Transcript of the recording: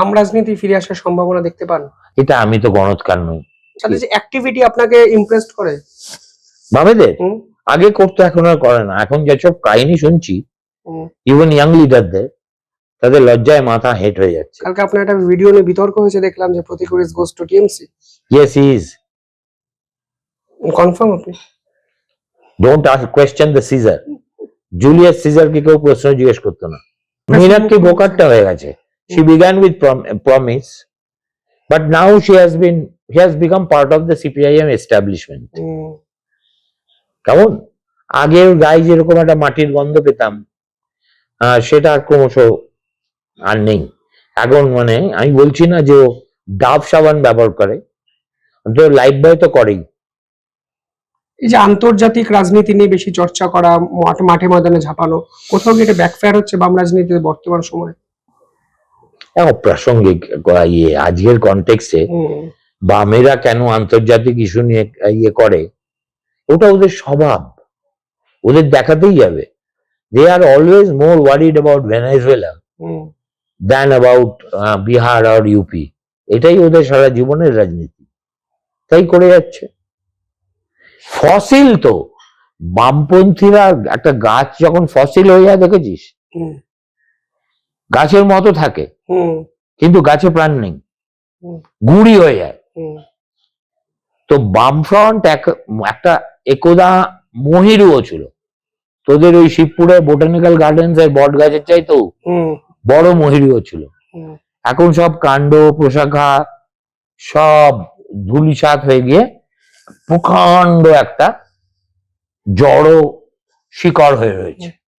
আম রাজনীতি ফিরে আসার সম্ভাবনা দেখতে পান? এটা আমি তো গণৎকার নই। তাদের যে অ্যাক্টিভিটি আপনাকে ইমপ্রেসড করে? বামেদের আগে করতো, এখন আর করে না। এখন যেসব কাহিনী শুনছি ইভেন ইয়াং লিডারদের, তাদের লজ্জায় মাথা হেট হয়ে যাচ্ছে। কালকে আপনার একটা ভিডিও নিয়ে বিতর্ক হয়েছে দেখলাম যে Pratik is goes to TMC. Yes he is. Confirm আপনি? Don't ask question the Caesar. Julius সিজারকে কেউ প্রশ্ন জিজ্ঞেস করতো না। মীনাক্ষী বোকারটা হয়ে গেছে। She began with promise, but now she has become part of the CPIM establishment. কেমন আগে ওর গায়ে যেরকম একটা মাটির গন্ধ পেতাম, সেটা আর ক্রমশ আর নেই। এখন মানে আমি বলছি না যে ও ডাব সাবান ব্যবহার করে, তো লাইফ বয় তো করেই। এই যে আন্তর্জাতিক রাজনীতি নিয়ে বেশি চর্চা করা, মাঠে ময়দানে ঝাঁপানো, কোথাও কি এটা ব্যাকফায়ার হচ্ছে বাম রাজনীতিতে বর্তমান সময়? প্রাসঙ্গিক আজকের কনটেক্সটে বামেরা কেন আন্তর্জাতিক ইস্যু নিয়ে করে, ওটা ওদের স্বভাব, ওদের দেখাতেই যাবে। They are always more worried about Venezuela than about Bihar আর ইউপি। এটাই ওদের সারা জীবনের রাজনীতি, তাই করে যাচ্ছে। ফসিল তো বামপন্থীরা, একটা গাছ যখন ফসিল হয়ে যায় দেখেছিস, গাছের মতো থাকে কিন্তু গাছে প্রাণ নেই, গুঁড়ি হয়ে যায়। তো বামফ্রন্ট একটা একদা মহিরুও ছিল, তোদের ওই শিবপুরে বোটানিক্যাল গার্ডেন্স এর বট গাছের চাইতেও বড় মহিরুও ছিল। এখন সব কাণ্ড প্রশাখা সব ধুলিসাৎ হয়ে গিয়ে প্রকাণ্ড একটা জড় শিকড় হয়ে রয়েছে।